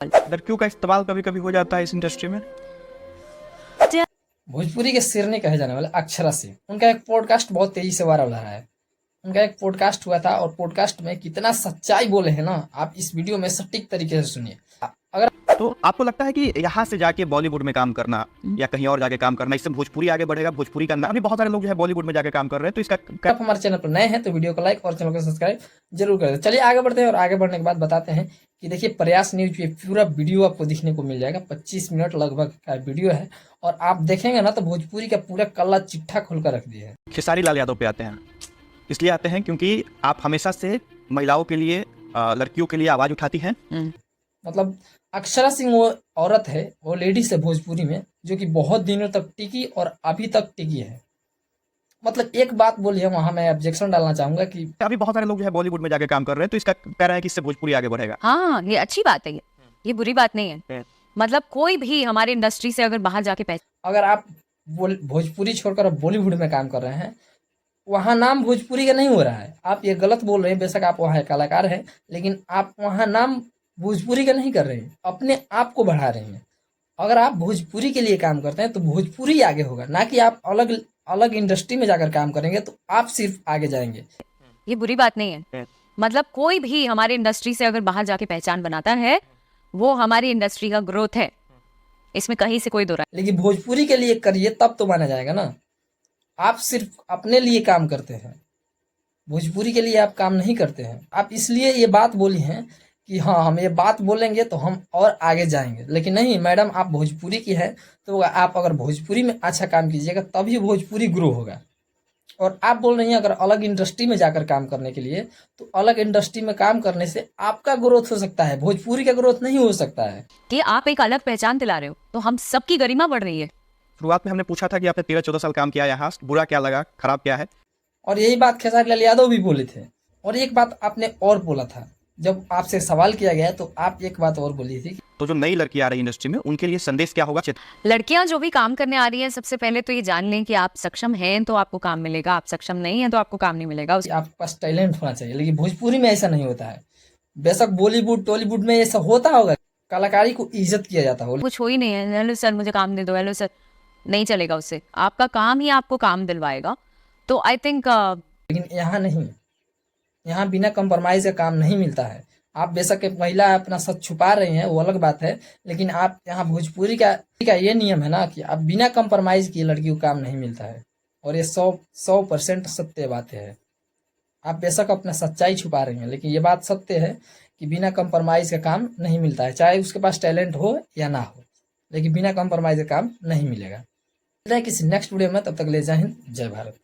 लड़कियों का इस्तेमाल कभी कभी हो जाता है इस इंडस्ट्री में। भोजपुरी के शेरनी कहे जाने वाले अक्षरा सिंह, उनका एक पॉडकास्ट बहुत तेजी से वायरल हो रहा है। उनका एक पॉडकास्ट हुआ था और पॉडकास्ट में कितना सच्चाई बोले हैं ना, आप इस वीडियो में सटीक तरीके से सुनिए। अगर तो आपको लगता है कि यहाँ से जाके बॉलीवुड में काम करना या कहीं और जाके काम करना, इससे भोजपुरी आगे बढ़ेगा, भोजपुरी का अभी बहुत सारे लोग जो है बॉलीवुड में जाके काम कर रहे हैं, तो इसका आप हमारे चैनल पर नए हैं तो वीडियो को लाइक और चैनल को सब्सक्राइब जरूर कर दें। चलिए आगे बढ़ते हैं और आगे बढ़ने के बाद बताते हैं कि देखिए प्रयास न्यूज पे पूरा वीडियो आपको दिखने को मिल जाएगा। 25 मिनट लगभग का वीडियो है और आप देखेंगे ना तो भोजपुरी का पूरा कल्ला चिट्ठा खोल कर रख दिया है। खेसारी लाल यादव पे आते हैं, इसलिए आते हैं क्योंकि आप हमेशा से महिलाओं के लिए, लड़कियों के लिए आवाज उठाती हैं। मतलब अक्षरा सिंह वो औरत है, वो लेडीज है भोजपुरी में, जो कि बहुत दिनों तक टिकी और अभी तक टिकी है। मतलब एक बात बोली है, वहां मैं ऑब्जेक्शन डालना चाहूंगा कि अभी बहुत सारे लोग जो है बॉलीवुड में जाके काम कर रहे हैं, तो इसका कह रहे हैं कि इससे भोजपुरी आगे बढ़ेगा। हाँ, ये अच्छी बात है, ये बुरी बात नहीं है। मतलब कोई भी हमारे इंडस्ट्री से अगर बाहर जाके अगर आप भोजपुरी छोड़कर अब बॉलीवुड में काम कर रहे हैं, वहाँ नाम भोजपुरी का नहीं हो रहा है। आप ये गलत बोल रहे हैं, बेशक आप वहाँ कलाकार हैं, लेकिन आप वहाँ नाम भोजपुरी का नहीं कर रहे हैं, अपने आप को बढ़ा रहे हैं। अगर आप भोजपुरी के लिए काम करते हैं तो भोजपुरी आगे होगा, ना कि आप अलग अलग इंडस्ट्री में जाकर काम करेंगे तो आप सिर्फ आगे जाएंगे। ये बुरी बात नहीं है। मतलब कोई भी हमारे इंडस्ट्री से अगर बाहर जाके पहचान बनाता है, वो हमारी इंडस्ट्री का ग्रोथ है, इसमें कहीं से कोई दो राय। लेकिन भोजपुरी के लिए करिए तब तो माना जाएगा ना। आप सिर्फ अपने लिए काम करते हैं, भोजपुरी के लिए आप काम नहीं करते हैं। आप इसलिए ये बात बोली हैं कि हाँ हम ये बात बोलेंगे तो हम और आगे जाएंगे, लेकिन नहीं मैडम, आप भोजपुरी की है तो आप अगर भोजपुरी में अच्छा काम कीजिएगा तभी भोजपुरी ग्रो होगा। और आप बोल रही हैं अगर अलग इंडस्ट्री में जाकर काम करने के लिए, तो अलग इंडस्ट्री में काम करने से आपका ग्रोथ हो सकता है, भोजपुरी का ग्रोथ नहीं हो सकता है। कि आप एक अलग पहचान दिला रहे हो तो हम सबकी गरिमा बढ़ रही है। शुरुआत में हमने पूछा था कि आपने 13-14 साल काम किया यहाँ, बुरा क्या लगा, खराब क्या है, और यही बात खेसारी लाल यादव भी बोले थे। और एक बात आपने और बोला था, जब आपसे सवाल किया गया तो आप एक बात और बोली थी। तो जो नई लड़की आ रही है इंडस्ट्री में, उनके लिए संदेश क्या होगा? लड़कियां जो भी काम करने आ रही हैं, सबसे पहले तो ये जान लें कि आप सक्षम हैं तो आपको काम मिलेगा, आप सक्षम नहीं हैं तो आपको काम नहीं मिलेगा। आपके पास टैलेंट होना चाहिए, लेकिन भोजपुरी में ऐसा नहीं होता है। बेशक बॉलीवुड टॉलीवुड में ऐसा होता होगा, कलाकारी को इज्जत किया जाता होगा, कुछ हो ही नहीं है, हेलो सर मुझे काम दे दो, हेलो सर, नहीं चलेगा उससे। आपका काम ही आपको काम दिलवाएगा। तो आई थिंक लेकिन यहाँ नहीं, यहाँ बिना कंप्रोमाइज का काम नहीं मिलता है। आप बेशक एक महिला अपना सच छुपा रही हैं, वो अलग बात है, लेकिन आप यहाँ भोजपुरी का ये नियम है ना कि आप बिना कंप्रोमाइज किए लड़की को काम नहीं मिलता है। और ये 100% सत्य बात है। आप बेशक अपना सच्चाई छुपा रही हैं, लेकिन ये बात सत्य है कि बिना कंप्रोमाइज का काम नहीं मिलता है, चाहे उसके पास टैलेंट हो या ना हो, लेकिन बिना कंप्रोमाइज का काम नहीं मिलेगा। किसी नेक्स्ट वीडियो में, तब तक ले जय हिंद, जय भारत।